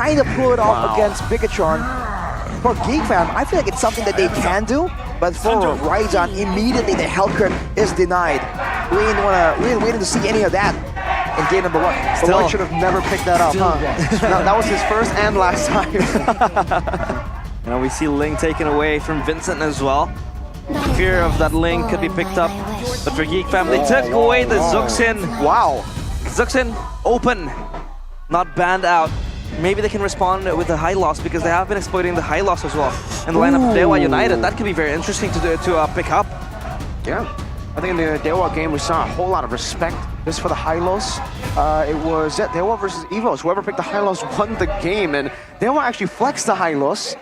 kind of pull it off against Bigatron. For Geek fam, I feel like it's something that they can do, but for Ryzen, immediately the health crit is denied. We ain't waiting to see any of that in game number 1. Still should have never picked that up, huh? That was his first and last time. You know, we see Ling taken away from Vincent as well. Fear of that Ling could be picked up, but for Geek fam, they took away the Zuxin. Wow. Zuxin open, not banned out. Maybe they can respond with a high loss because they have been exploiting the high loss as well in the lineup of Dewa United. That could be very interesting to pick up. Yeah, I think in the Dewa game we saw a whole lot of respect just for the high loss. It was Dewa versus Evos. Whoever picked the high loss won the game, and Dewa actually flexed the high loss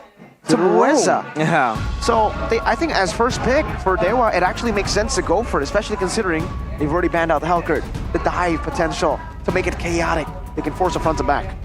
to Reza. Yeah. So I think as first pick for Dewa, it actually makes sense to go for it, especially considering they've already banned out the Hellcurt, the dive potential to make it chaotic. They can force a front to back.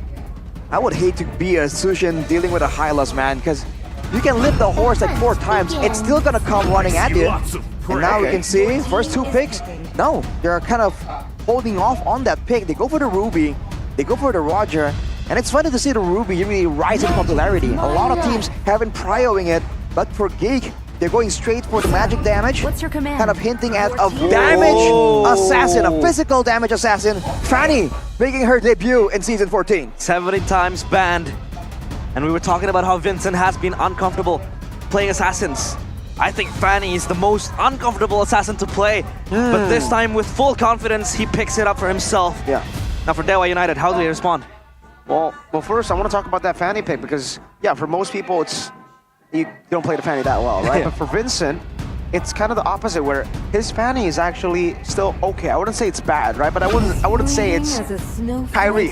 I would hate to be a Sushin dealing with a high loss, man, because you can lift the horse like 4 times, it's still gonna come running at you. And now we can see, first 2 picks, no, they're kind of holding off on that pick. They go for the Ruby, they go for the Roger, and it's funny to see the Ruby really rise in popularity. A lot of teams have been prioing it, but for Geek, they're going straight for the magic damage. What's your command? Kind of hinting at a damage assassin, a physical damage assassin. Fanny making her debut in Season 14. 70 times banned. And we were talking about how Vincent has been uncomfortable playing assassins. I think Fanny is the most uncomfortable assassin to play. But this time with full confidence, he picks it up for himself. Yeah. Now for Dewa United, how do they respond? Well, first I want to talk about that Fanny pick because, yeah, for most people it's you don't play the Fanny that well, right? Yeah. But for Vincent, it's kind of the opposite, where his Fanny is actually still okay. I wouldn't say it's bad, right? But I wouldn't say it's Kyrie.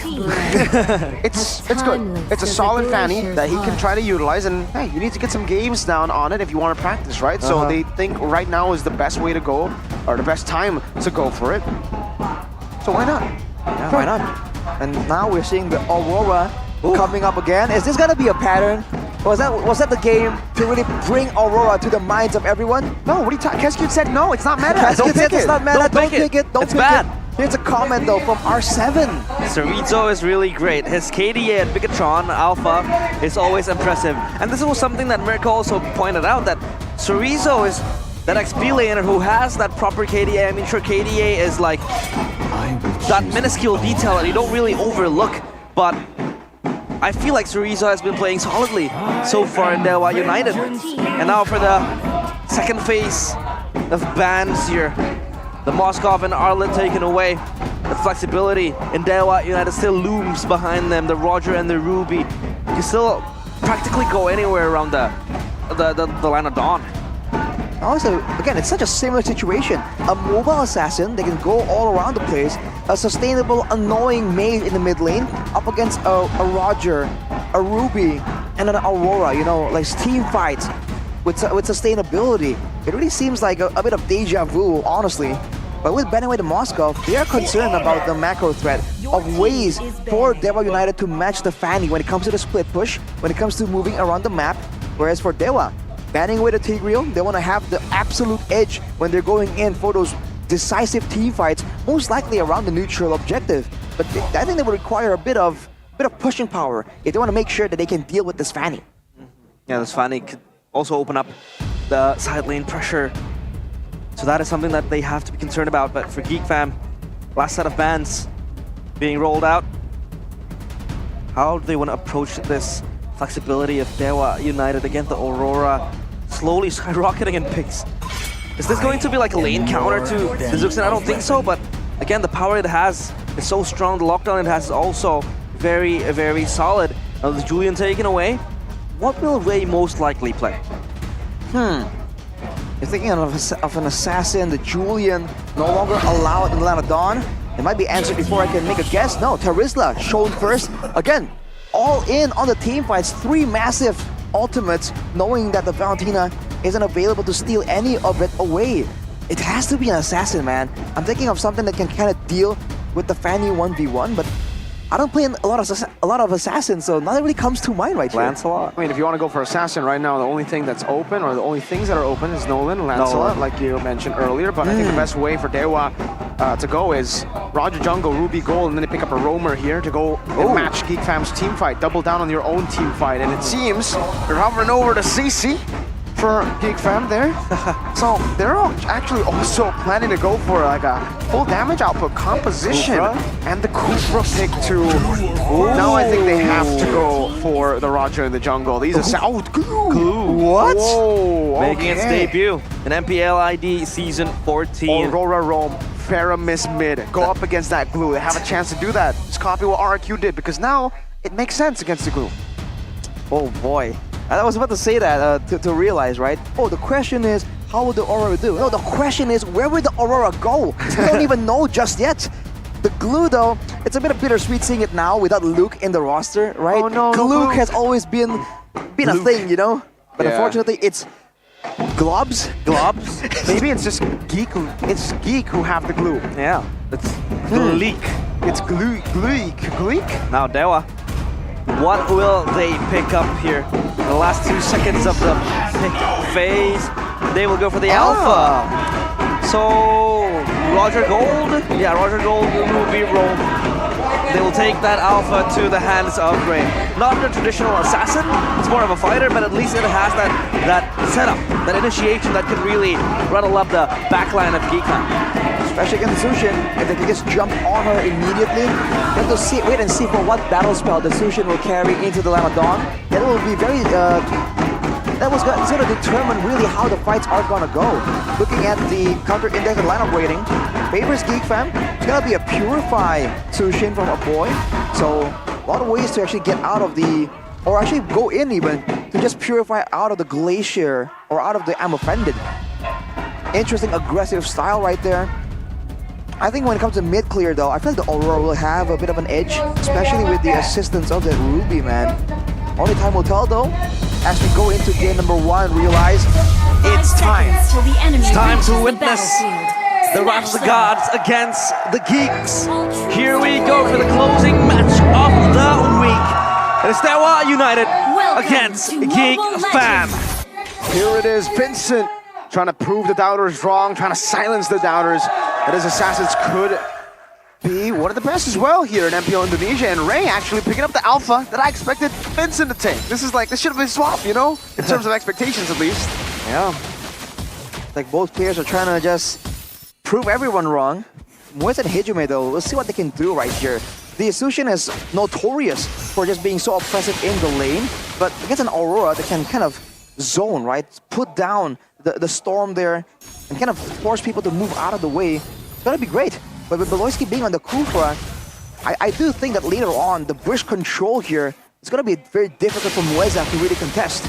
it's good. It's a solid Fanny that he can try to utilize, and hey, you need to get some games down on it if you want to practice, right? So they think right now is the best way to go, or the best time to go for it. So why not? Yeah, why not? And now we're seeing the Aurora coming up again. Is this gonna be a pattern? Was that the game to really bring Aurora to the minds of everyone? No, what are you talking? Keskute said no, it's not meta. Keskute said it's not meta. Don't pick it. Don't it's pick bad. it. Here's a comment though from R7. Chorizo is really great. His KDA at Bigatron Alpha is always impressive. And this was something that Mirko also pointed out, that Chorizo is that XP laner who has that proper KDA. I mean, sure, KDA is like that minuscule detail that you don't really overlook, but I feel like Chorizo has been playing solidly so far in Dewa United. And now for the second phase of bans here. The Moskov and Arlen taken away. The flexibility in Dewa United still looms behind them. The Roger and the Ruby. You can still practically go anywhere around the line of Dawn. Also, again, it's such a similar situation. A mobile assassin, they can go all around the place. A sustainable, annoying mage in the mid lane up against a Roger, a Ruby, and an Aurora, you know, like team fights with sustainability. It really seems like a bit of deja vu, honestly. But with banning away the Moskov, they are concerned about the macro threat of ways for Dewa United to match the Fanny when it comes to the split push, when it comes to moving around the map. Whereas for Dewa, banning away the Tigreal, they want to have the absolute edge when they're going in for those decisive team fights, most likely around the neutral objective. But I think they would require a bit of pushing power if they want to make sure that they can deal with this Fanny. Yeah, this Fanny could also open up the side lane pressure. So that is something that they have to be concerned about. But for Geek fam, last set of bans being rolled out. How do they want to approach this flexibility of Dewa United against the Aurora slowly skyrocketing in picks? Is this going to be like a lane counter to the Zuxin? I don't think so, but again, the power it has is so strong. The lockdown it has is also very, very solid. Now the Julian taken away. What will Ray most likely play? You're thinking of an assassin, the Julian, no longer allowed in the Land of Dawn. It might be answered before I can make a guess. No, Tarisla shown first. Again, all in on the team fights. 3 massive ultimates, knowing that the Valentina isn't available to steal any of it away. It has to be an assassin, man. I'm thinking of something that can kind of deal with the Fanny 1v1, but I don't play a lot of assassins, so nothing really comes to mind right here. Lancelot. I mean, if you want to go for assassin right now, the only thing that's open, or the only things that are open, is Nolan, Lancelot, like you mentioned earlier. But I think the best way for Dewa to go is Roger Jungle, Ruby Gold, and then they pick up a Roamer here to go and match Geek Fam's team fight. Double down on your own team fight, and it seems you're hovering over to CC for Geek Fam there. So they're actually also planning to go for like a full damage output composition and the Kufra pick too. Now I think they have to go for the Roger in the jungle. These are Glue. What? Whoa, Making its debut in MPL ID Season 14. Aurora Roam, Faramis mid, go up against that Glue. They have a chance to do that. Just copy what RQ did because now it makes sense against the Glue. Oh boy. I was about to say that to realize, right? Oh, the question is, how will the Aurora do? No, the question is, where will the Aurora go? We don't even know just yet. The Glue, though, it's a bit of bittersweet seeing it now without Luke in the roster, right? Oh no, Glue Luke. has always been a thing, you know? But unfortunately, it's Globs. Maybe it's just Geek. It's Geek who have the Glue. Yeah, it's Gleek. It's Gleek. Now Dewa. What will they pick up here? In the last 2 seconds of the pick phase, they will go for the Alpha. So Roger Gold, Ruby Roam. They will take that Alpha to the hands of Ray. Not the traditional assassin, it's more of a fighter, but at least it has that setup, that initiation that can really rattle up the backline of Geekman. Especially against Sushin, if they can just jump on her immediately, you have to wait and see for what battle spell the Sushin will carry into the Lamb of Dawn. That will be very, that was going to determine really how the fights are going to go. Looking at the counter-indexed lineup rating, favors Geek Fam. It's going to be a Purify Sushin from a boy. So, a lot of ways to actually get out of the, or actually go in even, to just purify out of the Glacier, or out of the I'm Offended. Interesting aggressive style right there. I think when it comes to mid-clear though, I feel like the Aurora will have a bit of an edge, especially with the assistance of the Ruby, man. Only time will tell though, as we go into game number 1, realize it's time. It's time to witness the Wrath of the Gods against the Geeks. Here we go for the closing match of the week. It's Dewa United against Geek Fam. Here it is, Vincent trying to prove the doubters wrong, trying to silence the doubters. That his assassins could be one of the best as well here in MPL Indonesia, and Ray actually picking up the Alpha that I expected Vincent to take. This should have been swapped, you know? In terms of expectations at least. Yeah. Like both players are trying to just prove everyone wrong. Moise and Hijume though, we'll see what they can do right here. The Sushin is notorious for just being so oppressive in the lane, but against an Aurora they can kind of zone, right? Put down the storm there and kind of force people to move out of the way. It's gonna be great. But with Beloyski being on the Kufra, I do think that later on, the bridge control here is gonna be very difficult for Moeza to really contest.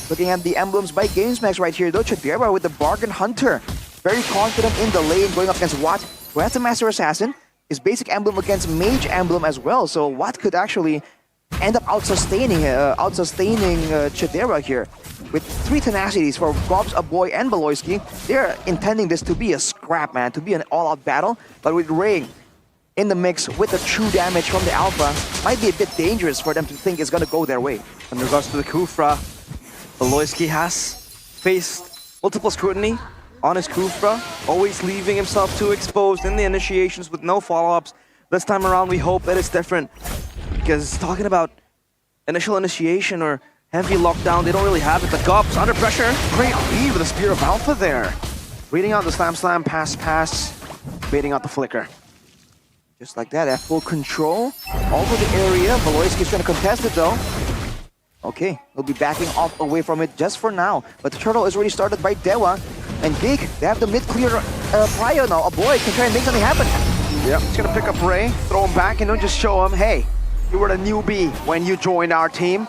Looking at the emblems by GamesMax right here, though, Chadera with the Bargain Hunter. Very confident in the lane, going up against Watt, who has the Master Assassin. His basic emblem against Mage emblem as well, so Watt could actually end up out-sustaining Chadera here. With 3 tenacities for Gobs, Aboy, and Beloyski, they're intending this to be a scrap, man, to be an all-out battle. But with Ray in the mix with the true damage from the Alpha, might be a bit dangerous for them to think it's gonna go their way. In regards to the Kufra, Beloyski has faced multiple scrutiny on his Kufra, always leaving himself too exposed in the initiations with no follow-ups. This time around, we hope it is different, because talking about initial initiation or heavy lockdown, they don't really have it. The Gobs under pressure. Great lead with the Spear of Alpha there. Reading out the slam, pass, baiting out the flicker. Just like that, at full control over the area. Beloyski's trying to contest it though. Okay, he'll be backing off away from it just for now. But the turtle is already started by Dewa. And Geek, they have the mid-clear prio now. A boy can try and make something happen. Yep, he's gonna pick up Ray, throw him back, and then just show him, hey, you were the newbie when you joined our team.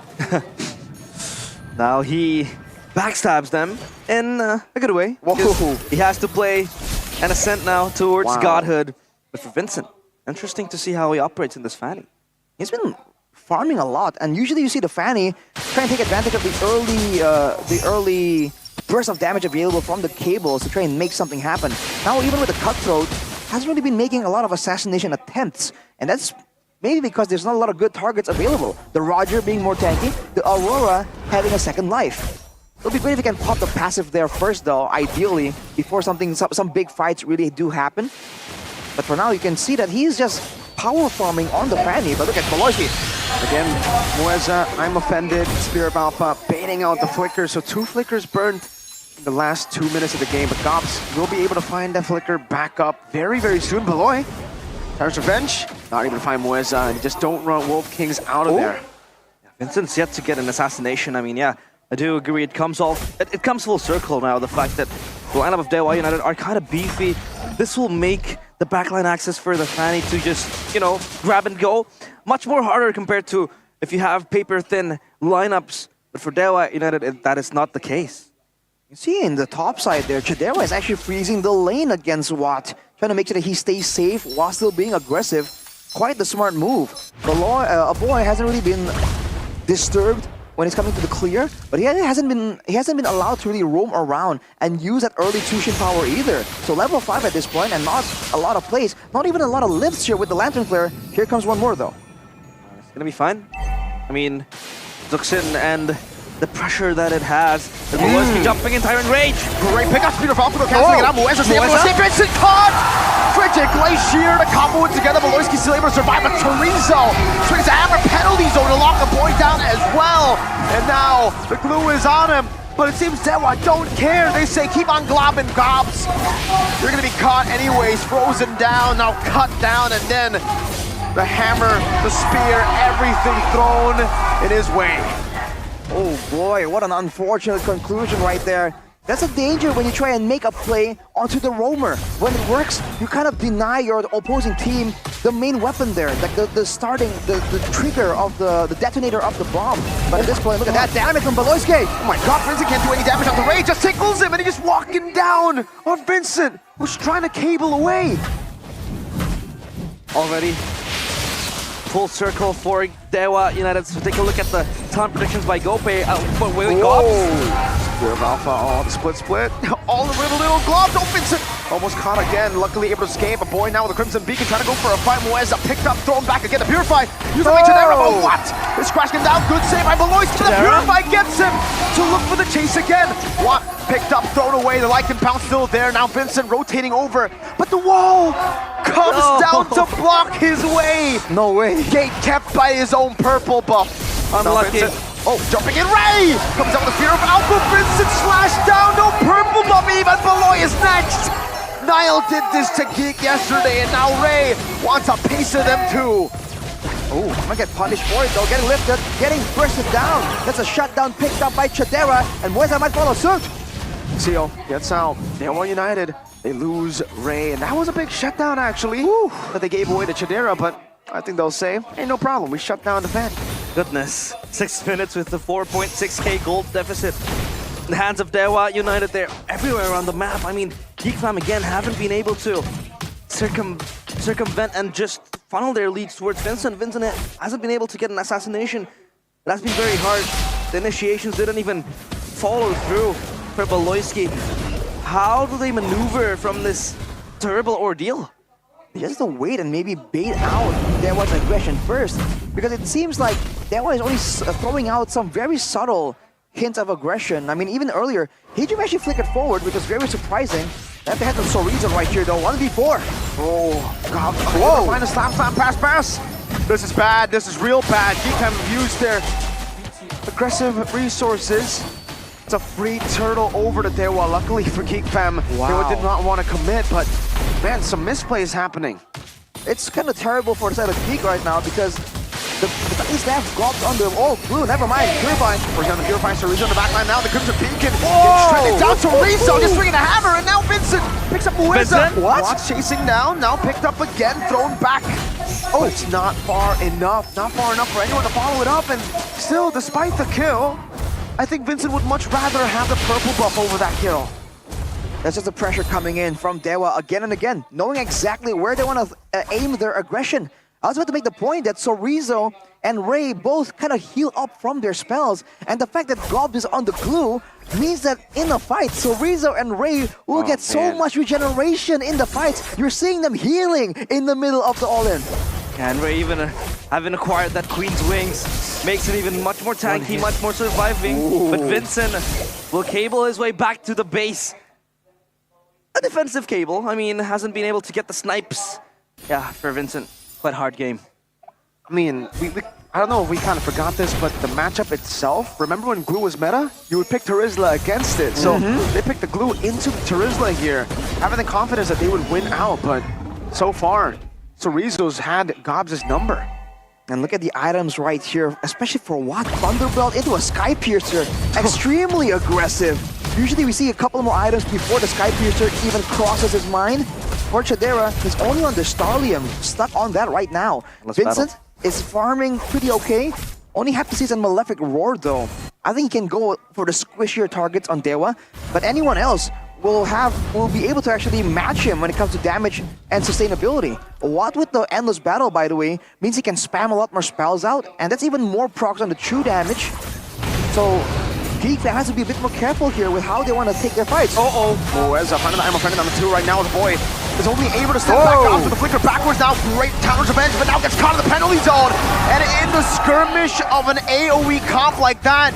Now he backstabs them in a good way. Whoa. He has to play an ascent now towards godhood. But for Vincent, interesting to see how he operates in this Fanny. He's been farming a lot, and usually you see the Fanny try and take advantage of the early burst of damage available from the cables to try and make something happen. Now even with the Cutthroat, hasn't really been making a lot of assassination attempts, and that's maybe because there's not a lot of good targets available. The Roger being more tanky, the Aurora having a second life. It'll be great if you can pop the passive there first though, ideally, before some big fights really do happen. But for now, you can see that he's just power farming on the Fanny. But look at Baloyski. Again, Mueza, I'm offended. Spear of Alpha baiting out the flicker. So 2 flickers burned in the last 2 minutes of the game. But Gops will be able to find that flicker back up very, very soon. Baloy, Tyrant's Revenge, not able to find Mueza. And just don't run Wolf Kings out of there. Vincent's yet to get an assassination. I mean, yeah, I do agree. It comes full circle now. The fact that the lineup of Dewa United are kind of beefy. This will make the backline access for the Fanny to just, you know, grab and go much more harder compared to if you have paper-thin lineups. But for Dewa United, that is not the case. You see in the top side there, Chidera is actually freezing the lane against Watt, trying to make sure that he stays safe while still being aggressive. Quite the smart move. A boy hasn't really been disturbed when it's coming to the clear, but he hasn't been allowed to really roam around and use that early Tushin power either. So level 5 at this point, and not a lot of plays, not even a lot of lifts here with the Lantern Flare. Here comes one more though. It's gonna be fine. I mean, Zuxin and the pressure that it has. The Baloyski jumping in Tyrant Rage. Great pickup, Speed of Alpha canceling it out. Mueza's able to save Vincent caught! Frigid Glacier to combo it together. Baloyski still able to survive, but Chorizo swings a hammer penalty zone to lock the boy down as well. And now the glue is on him. But it seems Dewa don't care. They say keep on globbing gobs. You're gonna be caught anyways, frozen down, now cut down, and then the hammer, the spear, everything thrown in his way. Oh boy, what an unfortunate conclusion right there. That's a danger when you try and make a play onto the roamer. When it works, you kind of deny your opposing team the main weapon there, like the trigger of the detonator of the bomb. But at this point, look at that damage from Baloyski. Oh my god, Vincent can't do any damage on the Rage, just tickles him, and he's just walking down on Vincent, who's trying to cable away. Already full circle for Dewa United. So take a look at the time predictions by Gope. Wait, Gobs. Spear of Alpha, oh, the split. All the little globs. Oh, Vincent almost caught again. Luckily able to escape. A boy now with the Crimson Beacon trying to go for a fight. Mueza picked up, thrown back again. The Purify. Use the Chidera. Oh, what? It's crashing down. Good save by Baloyski. The Purify gets him to look for the chase again. What? Picked up, thrown away. The Lycan Pound still there. Now Vincent rotating over. But the wall comes down to block his way. No way. Gate kept by his own purple buff. Unlucky. Oh, jumping in, Ray! Comes out with the Spear of Alpha, Vincent slashed down, no purple buff even, Baloy is next! Niall did this to Geek yesterday, and now Ray wants a piece of them too. Oh, I'm gonna get punished for it though, getting lifted, getting bursted down. That's a shutdown picked up by Chidera, and Mueza might follow suit. Seal gets out, Dewa United, they lose Ray, and that was a big shutdown actually, that they gave away to Chidera, but I think they'll say, hey, no problem, we shut down the fan. Goodness, 6 minutes with the 4.6k gold deficit. In the hands of Dewa United, they're everywhere around the map. I mean, Geek Fam again haven't been able to circumvent and just funnel their leads towards Vincent. Vincent hasn't been able to get an assassination. That's been very hard. The initiations didn't even follow through for Baloyski. How do they maneuver from this terrible ordeal? Just to wait and maybe bait out Dewa's aggression first, because it seems like Dewa is only throwing out some very subtle hints of aggression. I mean, even earlier, Hijim actually flickered forward, which was very surprising. They have to head to Sorizo right here though, 1v4. Oh, God. Whoa! Find a slam, pass. This is bad, this is real bad. Geek have used their aggressive resources. It's a free turtle over to Dewa. Luckily for Geek Fam, Dewa did not want to commit, but man, some misplays happening. It's kind of terrible for the side of Geek right now because the they have gobs on the blue. Never mind, Purify. We're on the Purify, Sorizo on the back line now. The Crimson Beacon gets stranded down to Rizzo, just swinging a hammer, and now Vincent picks up Mueza. What? Chasing down, now picked up again, thrown back. Oh, it's not far enough. Not far enough for anyone to follow it up, and still, despite the kill, I think Vincent would much rather have the purple buff over that kill. That's just the pressure coming in from Dewa again and again, knowing exactly where they want to aim their aggression. I was about to make the point that Sorizo and Ray both kind of heal up from their spells, and the fact that Gob is on the glue means that in a fight, Sorizo and Ray will get so much regeneration in the fights. You're seeing them healing in the middle of the all-in. And Ray even having acquired that Queen's Wings makes it even much more tanky, much more surviving. Ooh. But Vincent will cable his way back to the base. A defensive cable. I mean, hasn't been able to get the snipes Yeah, for Vincent, quite a hard game. I mean, I don't know if we kind of forgot this, but the matchup itself, remember when Glue was meta? You would pick Terizla against it. So they picked the Glue into the Terizla here, having the confidence that they would win out, but so far, Chorizo's had Gobs' number. And look at the items right here, especially for Watt. Thunderbelt into a Sky Piercer. Extremely aggressive. Usually we see a couple more items before the Sky Piercer even crosses his mind. For Chadera, he's only on the Starlium, stuck on that right now. Vincent is farming pretty okay. Only have to see some Malefic Roar though. I think he can go for the squishier targets on Dewa, but anyone else will be able to actually match him when it comes to damage and sustainability. Watt with the Endless Battle, by the way, means he can spam a lot more spells out, and that's even more procs on the true damage. So Geek has to be a bit more careful here with how they want to take their fights. Moeza finding the ammo, finding number 2 right now. The boy is only able to step back off with the flicker backwards now. Great towers revenge, but now gets caught in the penalty zone. And in the skirmish of an AoE comp like that,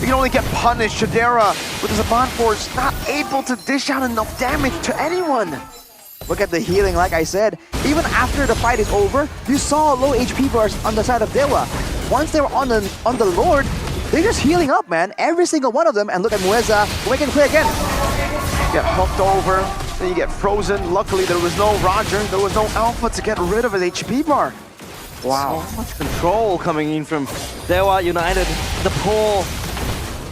you can only get punished. Chadera with his Avant Force not able to dish out enough damage to anyone. Look at the healing, like I said. Even after the fight is over, you saw low HP bars on the side of Dewa. Once they were on the Lord, they're just healing up, man. Every single one of them. And look at Moeza making play again. Get hooked over, then you get frozen. Luckily, there was no Roger. There was no Alpha to get rid of his HP bar. Wow. So much control coming in from Dewa United. The pull,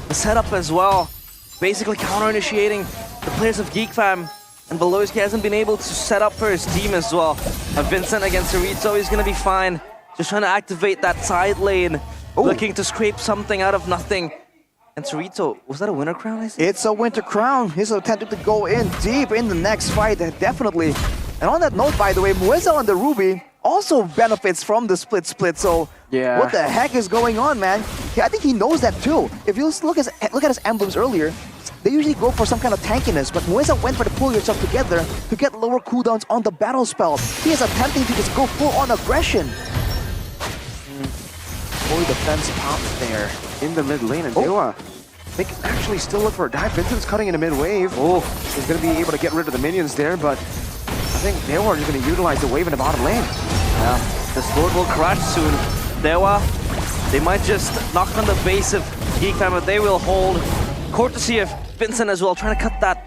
the setup as well. Basically counter-initiating the players of Geek Fam. And Beloyski hasn't been able to set up for his team as well. Vincent against Chorizo, he's going to be fine. Just trying to activate that side lane. Looking to scrape something out of nothing. And Chorizo, was that a winter crown? It's a winter crown. He's attempting to go in deep in the next fight, definitely. And on that note, by the way, Moeza on the Ruby also benefits from the split, so what the heck is going on, man? I think he knows that too. If you look at his emblems earlier, they usually go for some kind of tankiness, but Moeza went for the pull yourself together to get lower cooldowns on the battle spell. He is attempting to just go full-on aggression. Fully defense pops there in the mid lane, and Dewa, they can actually still look for a dive. Vincent's cutting in a mid wave. He's going to be able to get rid of the minions there, but I think Dewa is going to utilize the wave in the bottom lane. Yeah, this Lord will crash soon. Dewa, they might just knock on the base of Geek Fam, but they will hold. Courtesy of Vincent as well, trying to cut that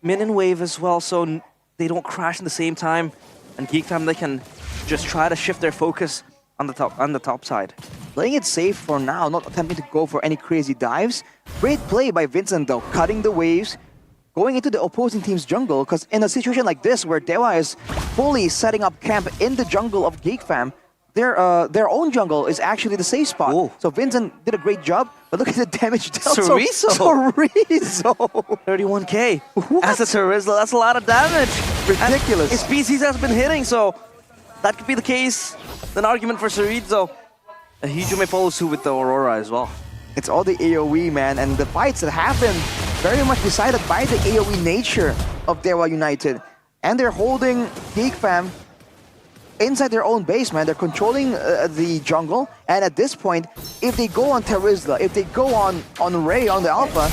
minion wave as well, so they don't crash at the same time. And Geek Fam, they can just try to shift their focus on the top side. Playing it safe for now, not attempting to go for any crazy dives. Great play by Vincent though, cutting the waves, going into the opposing team's jungle, because in a situation like this where Dewa is fully setting up camp in the jungle of Geek Fam, their own jungle is actually the safe spot. So Vincent did a great job, but look at the damage dealt. Chorizo! 31k. What? As a Terizla, that's a lot of damage. Ridiculous. And his PCs has been hitting, so that could be the case. An argument for Chorizo. Hijo may follow suit with the Aurora as well. It's all the AoE, man, and the fights that happen very much decided by the AoE nature of Dewa United. And they're holding Geek Fam inside their own base, man. They're controlling the jungle, and at this point, if they go on Terizla, if they go on Ray on the Alpha,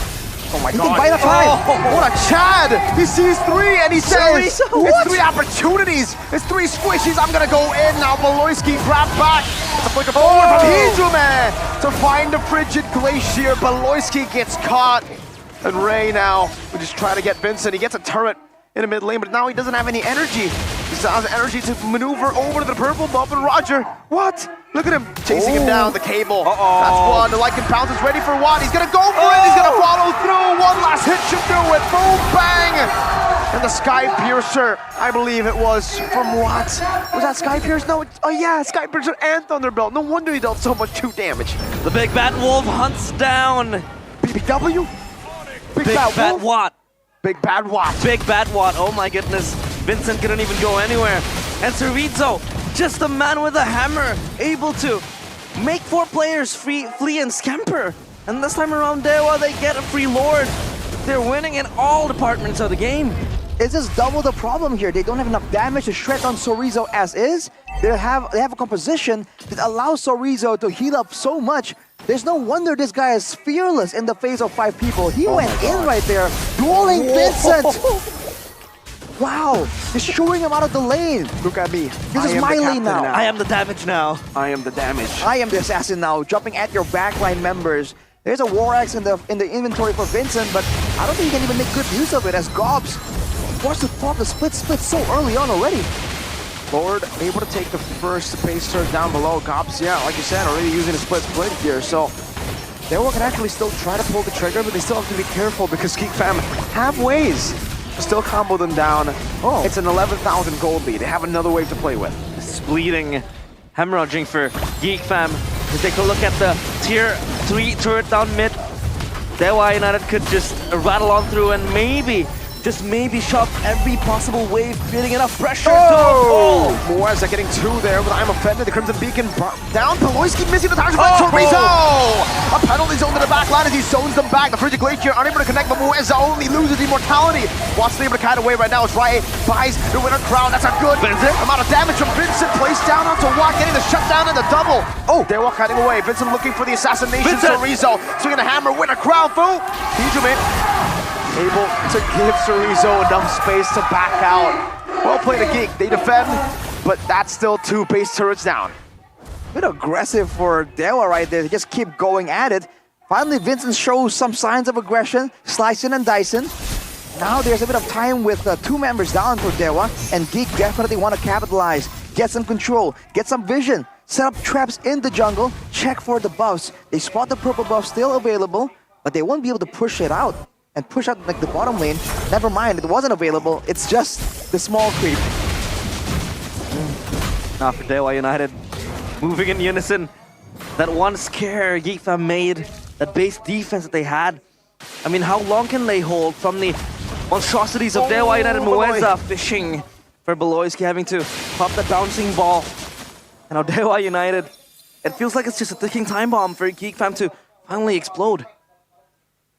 oh my he god. can buy the time. What a Chad! He sees 3 and he says, What? it's 3 opportunities! It's 3 squishies, I'm gonna go in now. Beloyski grab back. It's a flicker forward from Hizume to find the Frigid Glacier. Beloyski gets caught. And Ray now will just try to get Vincent. He gets a turret in the mid lane, but now he doesn't have any energy. He still has energy to maneuver over to the purple buff, and Roger, what? Look at him, chasing him down the cable. That's one, the Lycan Pounce is ready for Watt. He's gonna go for it, he's gonna follow through. One last hit should do it, boom, bang! And the Sky Piercer, I believe it was from Watt. Was that Sky Piercer? No, Sky Piercer and Thunderbelt. No wonder he dealt so much 2 damage. The big bad wolf hunts down BBW? Big bad Watt. Big bad Watt. Big bad Watt, oh my goodness. Vincent couldn't even go anywhere. And Chorizo, just a man with a hammer, able to make 4 players flee and scamper. And this time around, Dewa, they get a free Lord. They're winning in all departments of the game. It's just double the problem here. They don't have enough damage to shred on Chorizo as is. They have a composition that allows Chorizo to heal up so much. There's no wonder this guy is fearless in the face of 5 people. He went in right there, dueling Vincent. Wow, they're showing him out of the lane. Look at me. This is my lane now. I am the damage now. I am the damage. I am the assassin now, jumping at your backline members. There's a War Axe in the inventory for Vincent, but I don't think he can even make good use of it as Gobs forced to pop the split so early on already. Lord able to take the first base turret down below. Gobs, yeah, like you said, already using a split here. So Dewa can actually still try to pull the trigger, but they still have to be careful because Geek Fam have ways to still combo them down. Oh. It's an 11,000 gold lead. They have another wave to play with. This is bleeding, hemorrhaging for Geek Fam. We take a look at the tier 3 turret down mid. Dewa United could just rattle on through and maybe, just maybe shove every possible wave, creating enough pressure Oh! Moeza getting two there, but I'm offended. The Crimson Beacon down. Peloisky missing the target. Chorizo! A penalty zone to the back line as he zones them back. The Frigid Glacier unable to connect, but Moeza only loses immortality. Watson able to kite away right now. It's Riot buys the winner crown. That's a good amount of damage from Vincent. Placed down onto Watt, getting the shutdown and the double. Oh, Dewa kiting away. Vincent looking for the assassination. Chorizo swinging the hammer, winner crown. Fool. Huge able to give Chorizo enough space to back out. Well played a Geek. They defend, but that's still two base turrets down. A bit aggressive for Dewa right there. They just keep going at it. Finally, Vincent shows some signs of aggression, slicing and dicing. Now there's a bit of time with two members down for Dewa, and Geek definitely want to capitalize, get some control, get some vision, set up traps in the jungle, check for the buffs. They spot the purple buff still available, but they won't be able to push it out. And push out like the bottom lane. Never mind, it wasn't available. It's just the small creep. Now for Dewa United, moving in unison. That one scare Geek Fam made, that base defense that they had. I mean, how long can they hold from the monstrosities of Dewa United? Moeza fishing for Beloyski, having to pop the bouncing ball. And now Dewa United, it feels like it's just a ticking time bomb for Geek Fam to finally explode.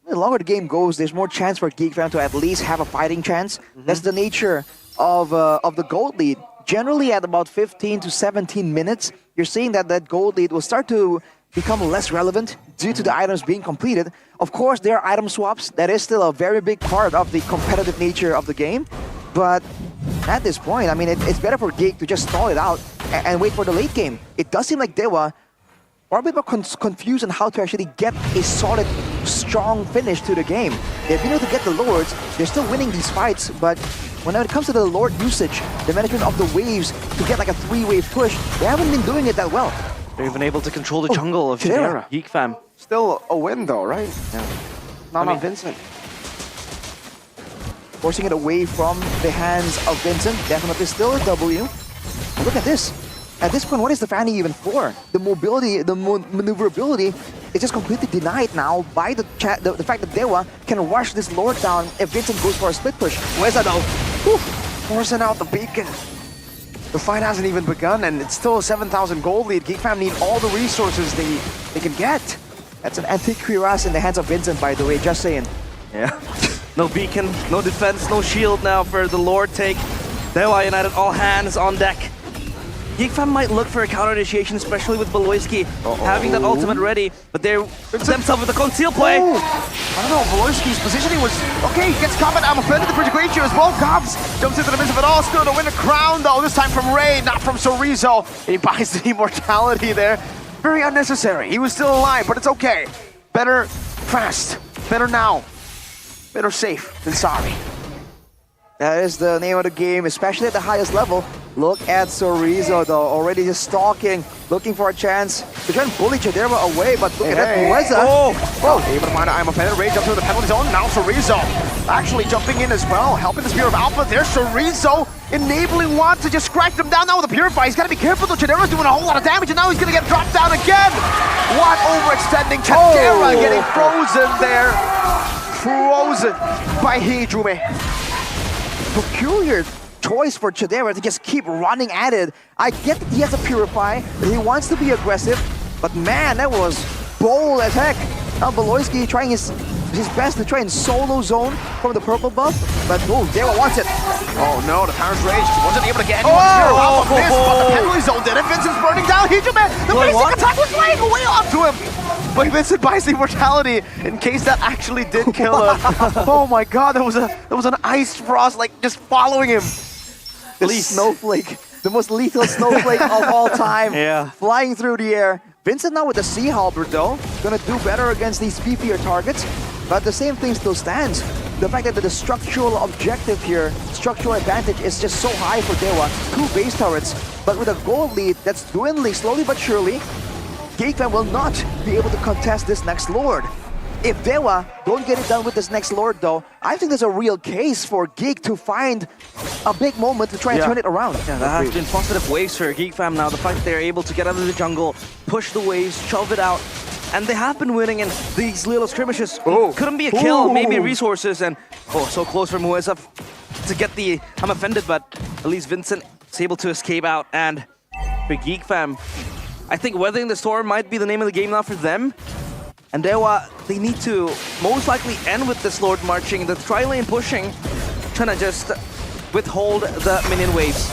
The longer the game goes, there's more chance for Geek Fam to at least have a fighting chance. That's the nature of the gold lead. Generally, at about 15 to 17 minutes, you're seeing that that gold lead will start to become less relevant due to the items being completed. Of course, there are item swaps. That is still a very big part of the competitive nature of the game. But at this point, I mean, it's better for Geek to just stall it out and wait for the late game. It does seem like Dewa are a bit more confused on how to actually get a solid, strong finish to the game. They've been able to get the Lords, they're still winning these fights, but when it comes to the Lord usage, the management of the waves to get like a 3-wave push, they haven't been doing it that well. They're even able to control the jungle of Chidera. Geek Fam. Still a win though, right? Yeah. Not on Vincent. Forcing it away from the hands of Vincent, definitely still a W. And look at this. At this point, what is the Fanny even for? The mobility, the maneuverability is just completely denied now by the fact that Dewa can rush this Lord down if Vincent goes for a split push. Where's that now? Forcing out the beacon. The fight hasn't even begun, and it's still a 7,000 gold lead. Geek Fam need all the resources they can get. That's an antique cuirass in the hands of Vincent, by the way, just saying. Yeah. No beacon, no defense, no shield now for the Lord take. Dewa United, all hands on deck. Geek Fam might look for a counter initiation, especially with Beloyski having that ultimate ready, but they're themselves with a conceal play. Oh, I don't know, Beloyski's positioning was okay. He gets combat. I'm offended the Frigid Glacier as well. Gobs jumps into the midst of it all, still to win a crown though. This time from Ray, not from Chorizo. He buys the immortality there. Very unnecessary. He was still alive, but it's okay. Better fast. Better now. Better safe than sorry. That is the name of the game, especially at the highest level. Look at Chorizo though, already just stalking, looking for a chance to try and bully Chidera away, but look at that Moeza. Able to find I'm offended. Rage up to the penalty zone. Now Chorizo actually jumping in as well, helping the Spear of Alpha. There's Chorizo enabling Watt to just scratch them down now with the Purify. He's got to be careful though. Chidera's doing a whole lot of damage, and now he's going to get dropped down again. Watt overextending. Chidera getting frozen there. Frozen by Hidrume. Peculiar choice for Chidera to just keep running at it. I get that he has a Purify, that he wants to be aggressive, but man, that was bold as heck. Now Beloyski trying his best to try and solo zone from the purple buff, but Dewa wants it. Oh no, the Power's Rage wasn't able to get anyone off of this, but the penalty zone did it. Vincent's burning down. Hidrume, the basic attack was laying away onto him. but Vincent buys the immortality in case that actually did kill him. Oh my god, there was an ice frost like just following him. This snowflake, the most lethal snowflake of all time, Yeah. flying through the air. Vincent now with the Sea Halberd though, gonna do better against these beefier targets, but the same thing still stands. The fact that the structural objective here, structural advantage is just so high for Dewa, 2 base turrets, but with a gold lead that's dwindling slowly but surely, Geek will not be able to contest this next Lord. If Dewa don't get it done with this next Lord though, I think there's a real case for Geek to find a big moment to try and turn it around. Yeah, that has been positive waves for Geek Fam now. The fact they're able to get out of the jungle, push the waves, shove it out. And they have been winning in these little skirmishes. Couldn't be a kill, maybe resources, and so close for Muezza to get the I'm offended, but at least Vincent is able to escape out. And for Geek Fam, I think weathering the storm might be the name of the game now for them. And Dewa, they need to most likely end with this Lord marching, the tri-lane pushing, trying to just withhold the minion waves.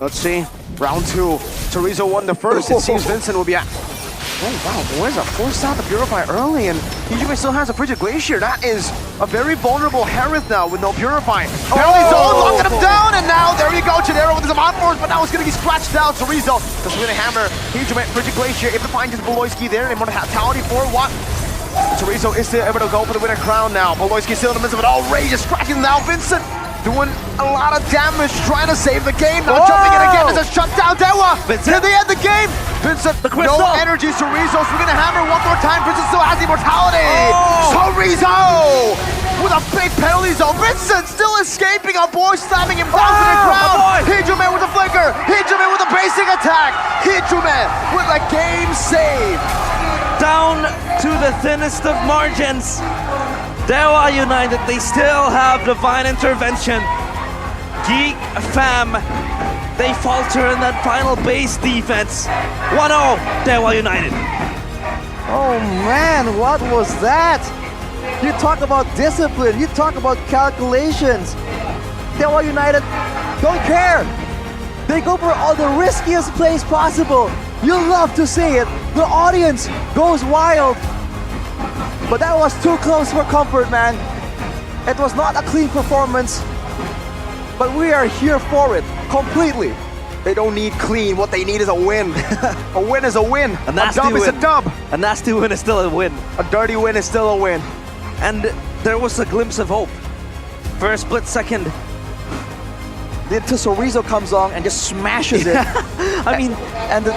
Let's see, round 2. Chorizo won the first. It seems Vincent will be at. Oh wow, Muezza forced out the Purify early, and Hijume still has a Frigid Glacier. That is a very vulnerable Hereth now with no Purify. Apparently Zone locking him down, and now there you go, Chidera with some outforce, but now it's gonna be scratched out. Chorizo just with a hammer. Hijume, Frigid Glacier, able to find his Beloyski there, and immortality for what? Chorizo is still able to go for the winner crown now. Beloyski still in the midst of it all, Rage is cracking now. Vincent doing a lot of damage, trying to save the game. Now jumping in again as a shut down Dewa. Vincent, they end the game. Vincent, no energy. Chorizo swinging a hammer one more time. Vincent still has immortality. Chorizo with a big penalty zone. Vincent still escaping. Our boy slamming him down to the ground. Hijume with a flicker. Hijume with a basic attack. Hijume with a game save. Down to the thinnest of margins. Dewa United, they still have divine intervention. Geek Fam, they falter in that final base defense. 1-0, Dewa United. Oh man, what was that? You talk about discipline, you talk about calculations. Dewa United don't care. They go for all the riskiest plays possible. You love to see it. The audience goes wild. But that was too close for comfort, man. It was not a clean performance, but we are here for it, completely. They don't need clean, what they need is a win. A win is a win. A nasty dub win. is a dub. A nasty win is still a win. A dirty win is still a win. And there was a glimpse of hope. For a split second. Then Chorizo comes on and just smashes it. I mean, and the